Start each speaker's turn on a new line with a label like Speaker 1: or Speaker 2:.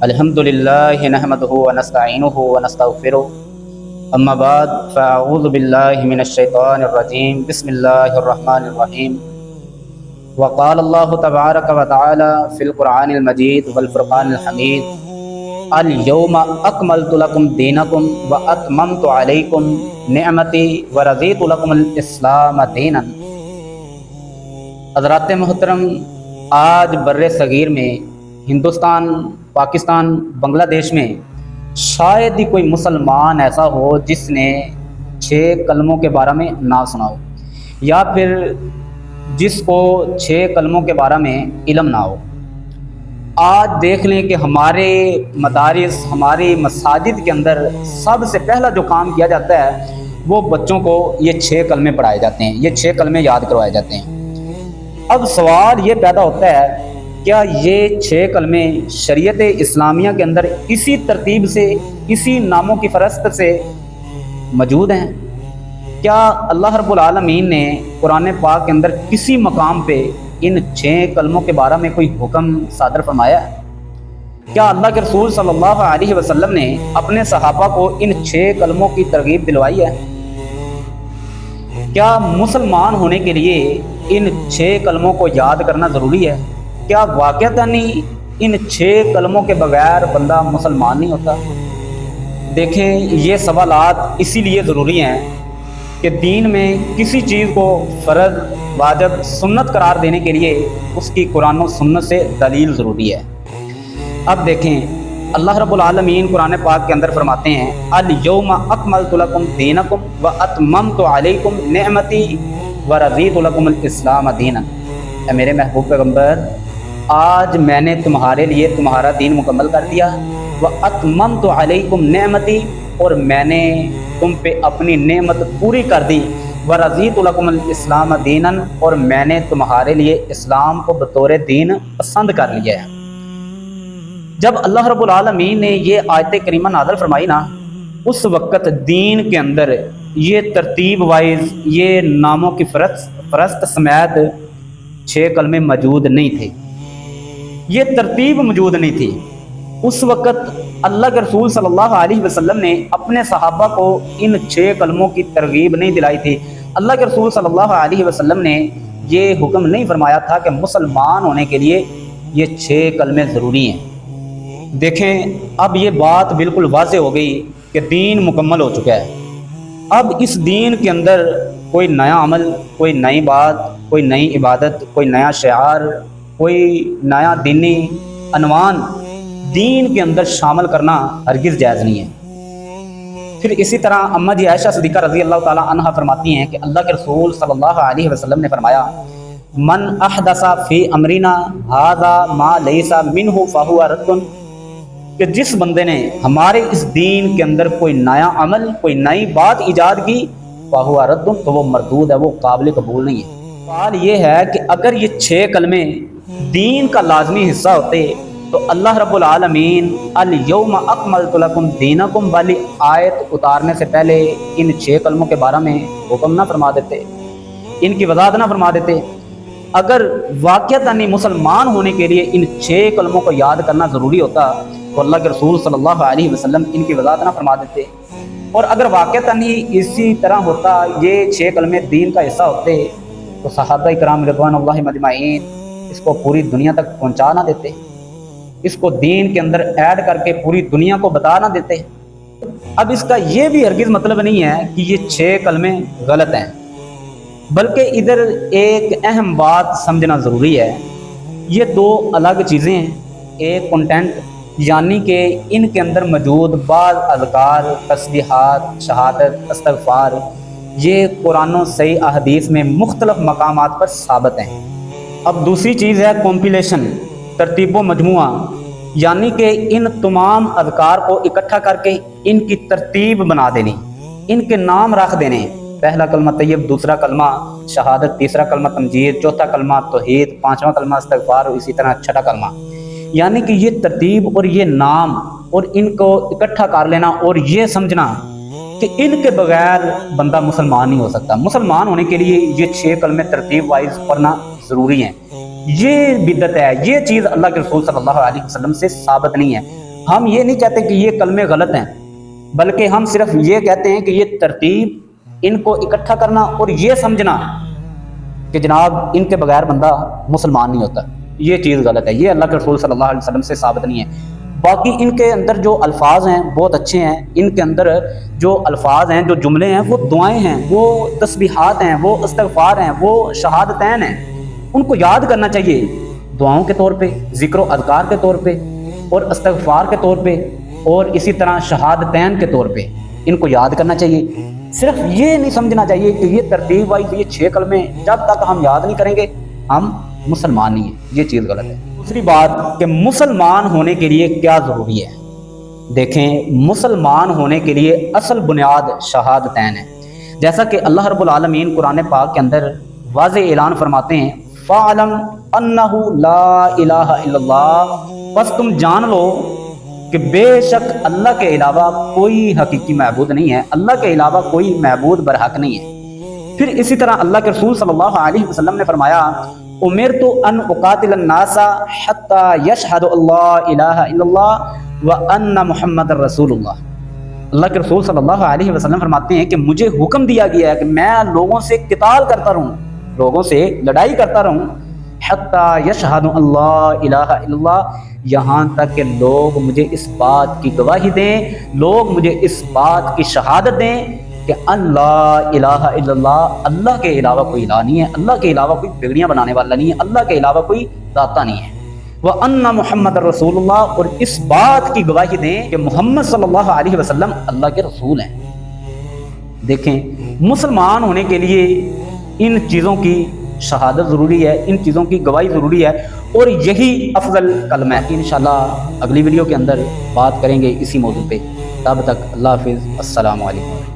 Speaker 1: अल्हम्दुलिल्लाह नहमदुहु व नस्तईनुहु व नस्तगफिरुहु अम्मा बाद फ़अऊज़ु बिल्लाहि मिनश शैतानिर रजीम बिस्मिल्लाहिर रहमानिर रहीम व क़ाल अल्लाहु तबारक व तआला फ़िल क़ुरआनिल मजीद वल फ़ुरक़ानिल हमीद अल यौमा अकमलतु लकुम दीनकुम व अतममतु अलैकुम निअमती व रज़ीतु लकुमुल इस्लाम दीनन। हज़रात मोहतरम, आज बर्रे सगीर में हिंदुस्तान, पाकिस्तान, बांग्लादेश में शायद ही कोई मुसलमान ऐसा हो जिसने 6 कलमों के बारे में ना सुना हो, या फिर जिसको 6 कलमों के बारे में इल्म ना हो। आज देख लें कि हमारे मदारिस, हमारी मसाजिद के अंदर सबसे पहला जो काम किया जाता है वो बच्चों को ये 6 कलमे पढ़ाए जाते हैं, ये 6 कलमे याद करवाए जाते हैं। अब सवाल ये पैदा होता है, क्या ये 6 कलमे शरीयत इस्लामिया के अंदर इसी तरतीब से, इसी नामों की फहरिस्त से मौजूद हैं? क्या अल्लाह रब्बुल आलमीन ने कुरान पाक के अंदर किसी मकाम पे इन 6 कलमों के बारे में कोई हुक्म सादर फरमाया है? क्या अल्लाह के रसूल सल्लल्लाहु अलैहि वसल्लम ने अपने सहाबा को इन 6 कलमों की तरगीब दिलवाई है? क्या मुसलमान होने के लिए इन 6 कलमों को याद करना ज़रूरी है? क्या वाक़अतन इन 6 कलमों के बगैर बंदा मुसलमान नहीं होता? देखें, ये सवालात इसीलिए ज़रूरी हैं कि दीन में किसी चीज़ को फ़र्ज़, वाजिब, सुन्नत करार देने के लिए उसकी कुरान और सुन्नत से दलील ज़रूरी है। अब देखें, अल्लाह रब्बुल आलमीन कुरान पाक के अंदर फरमाते हैं, अल यौमा अकमलतु लकुम दीनकुम व अतममतु अलैकुम निअमती व रज़ीतु लकुमुल इस्लाम दीनन। ऐ मेरे महबूब पैगम्बर, आज मैंने तुम्हारे लिए तुम्हारा दीन मुकम्मल कर दिया। व अतममतु अलैकुम निअमती, और मैंने तुम पे अपनी नेमत पूरी कर दी। व रज़ीतु लकुमुल इस्लाम दीनन, और मैंने तुम्हारे लिए इस्लाम को बतौर दीन पसंद कर लिया है। जब अल्लाह रब्बुल आलमीन ने ये आयत करीमा नाज़िल फरमाई ना, उस वक़्त दीन के अंदर ये तरतीब वाइज, ये नामों की फहरिस्त समेत 6 कलमे मौजूद नहीं थे, ये तरतीब मौजूद नहीं थी। उस वक़्त अल्लाह के रसूल सल्लल्लाहु अलैहि वसल्लम ने अपने सहाबा को इन 6 कलमों की तरगीब नहीं दिलाई थी। अल्लाह के रसूल सल्लल्लाहु अलैहि वसल्लम ने ये हुक्म नहीं फरमाया था कि मुसलमान होने के लिए ये 6 कलमे ज़रूरी हैं। देखें, अब ये बात बिल्कुल वाज़ेह हो गई कि दीन मुकम्मल हो चुका है। अब इस दीन के अंदर कोई नया अमल, कोई नई बात, कोई नई इबादत, कोई नया शिआर, कोई नया दीनी अनवान दीन के अंदर शामिल करना हरगिज़ जायज़ नहीं है। फिर इसी तरह अम्मा जी आयशा सिद्दीक़ा रज़ी अल्लाह ताला अन्हा फरमाती हैं कि अल्लाह के रसूल सल्लल्लाहु अलैहि वसल्लम ने फरमाया, मन अहदसा फ़ी अमरिना हाज़ा मा लैसा मिन्हु फ़हुवा रद्दुन, कि जिस बंदे ने हमारे इस दीन के अंदर कोई नया अमल, कोई नई बात ईजाद की, फ़हुवा रद्दुन, तो वो मरदूद है, वो काबिल कबूल नहीं है। सवाल ये है कि अगर ये 6 कलमे दीन का लाजमी हिस्सा होते तो अल्लाह रब्बुल आलमीन अल यौमा अकमलतु लकुम दीनकुम वाली आयत उतारने से पहले इन 6 कलमों के बारे में हुक्म ना फरमा देते, इनकी वजाहत ना फरमा देते। अगर वाक़अतन मुसलमान होने के लिए इन 6 कलमों को याद करना ज़रूरी होता तो अल्लाह के रसूल सल्लल्लाहु अलैहि वसल्लम इनकी वजाहत ना फरमा देते। और अगर वाक़अतन ही इसी तरह होता, ये 6 कलमे दीन का हिस्सा होते, तो सहाबा इकराम रिज़वानुल्लाहि मजमाइन इसको पूरी दुनिया तक पहुँचा ना देते, इसको दीन के अंदर ऐड करके पूरी दुनिया को बता ना देते। अब इसका ये भी हरगिज़ मतलब नहीं है कि ये 6 कलमे गलत हैं, बल्कि इधर एक अहम बात समझना ज़रूरी है। ये 2 अलग चीज़ें हैं। एक कंटेंट, यानी कि इनके अंदर मौजूद बाज़ अज़कार, तस्बीहात, शहादत, इस्तग़फ़ार, ये कुरान और सही अहदीस में मुख्तलिफ मकामात पर साबित हैं। अब दूसरी चीज़ है कॉम्पिलेशन, तरतीब व मजमुआ, यानी कि इन तमाम अज़कार को इकट्ठा करके इनकी तरतीब बना देनी, इनके नाम रख देने। पहला कलमा तैयब, दूसरा कलमा शहादत, तीसरा कलमा तमजीद, चौथा कलमा तौहीद, 5वां कलमा इस्तग़फ़ार, और इसी तरह 6ठा कलमा। यानी कि ये तरतीब और ये नाम और इनको इकट्ठा कर लेना और ये समझना कि इनके बगैर बंदा मुसलमान नहीं हो सकता। मुसलमान होने के लिए ये 6 कलमे तरतीब वाइज पढ़ना ज़रूरी हैं। ये बिदअत है, ये चीज़ अल्लाह के रसूल सल्लल्लाहु अलैहि वसल्लम से साबित नहीं है। ہم یہ نہیں کہتے کہ یہ کلمے غلط ہیں، بلکہ ہم صرف یہ کہتے ہیں کہ یہ ترتیب، ان کو اکٹھا کرنا اور یہ سمجھنا کہ جناب ان کے بغیر بندہ مسلمان نہیں ہوتا، یہ چیز غلط ہے، یہ اللہ کے رسول صلی اللہ علیہ وسلم سے ثابت نہیں ہے۔ باقی ان کے اندر جو الفاظ ہیں بہت اچھے ہیں، ان کے اندر جو الفاظ ہیں، جو جملے ہیں، وہ دعائیں ہیں، وہ تسبیحات ہیں، وہ استغفار ہیں، وہ شہادتین ہیں، ان کو یاد کرنا چاہیے دعاؤں کے طور پہ، ذکر و اذکار کے طور پہ، اور استغفار کے طور پہ، اور اسی طرح شہادتین کے طور پہ ان کو یاد کرنا چاہیے۔ صرف یہ نہیں سمجھنا چاہیے کہ یہ ترتیب وائز یہ 6 کلمے جب تک ہم یاد نہیں کریں گے ہم مسلمان نہیں ہیں، یہ چیز غلط ہے۔ دوسری بات کہ مسلمان ہونے کے لیے کیا ضروری ہے؟ دیکھیں، مسلمان ہونے کے لیے اصل بنیاد شہادتین ہے، جیسا کہ اللہ رب العالمین قرآن پاک کے اندر واضح اعلان فرماتے ہیں، فَاعْلَمْ أَنَّهُ لَا إِلَٰهَ إِلَّا اللَّهُ، بس تم جان لو کہ بے شک اللہ کے علاوہ کوئی حقیقی معبود نہیں ہے، اللہ کے علاوہ کوئی معبود برحق نہیں ہے۔ پھر اسی طرح اللہ کے رسول صلی اللہ علیہ وسلم نے فرمایا، امرت ان اقاتل الناس حتی یشہد اللہ الہ الا اللہ وان محمد رسول اللہ۔ اللہ کے رسول صلی اللہ علیہ وسلم فرماتے ہیں کہ مجھے حکم دیا گیا ہے کہ میں لوگوں سے قتال کرتا رہوں، لوگوں سے لڑائی کرتا رہوں، حتی یشہد اللہ الہ الا اللہ، یہاں تک کہ لوگ مجھے اس بات کی گواہی دیں، لوگ مجھے اس بات کی شہادت دیں کہ اللہ الہ الا اللہ، اللہ کے علاوہ کوئی الہ نہیں ہے، اللہ کے علاوہ کوئی بگڑیاں بنانے والا نہیں ہے، اللہ کے علاوہ کوئی داتا نہیں ہے، وَأَنَّ مُحَمَّدَ رَسُولُ اللَّهِ، اور اس بات کی گواہی دیں کہ محمد صلی اللہ علیہ وسلم اللہ کے رسول ہیں۔ دیکھیں، مسلمان ہونے کے لیے ان چیزوں کی شہادت ضروری ہے، ان چیزوں کی گواہی ضروری ہے، اور یہی افضل کلمہ ہے۔ انشاءاللہ اگلی ویڈیو کے اندر بات کریں گے اسی موضوع پہ، تب تک اللہ حافظ، السلام علیکم۔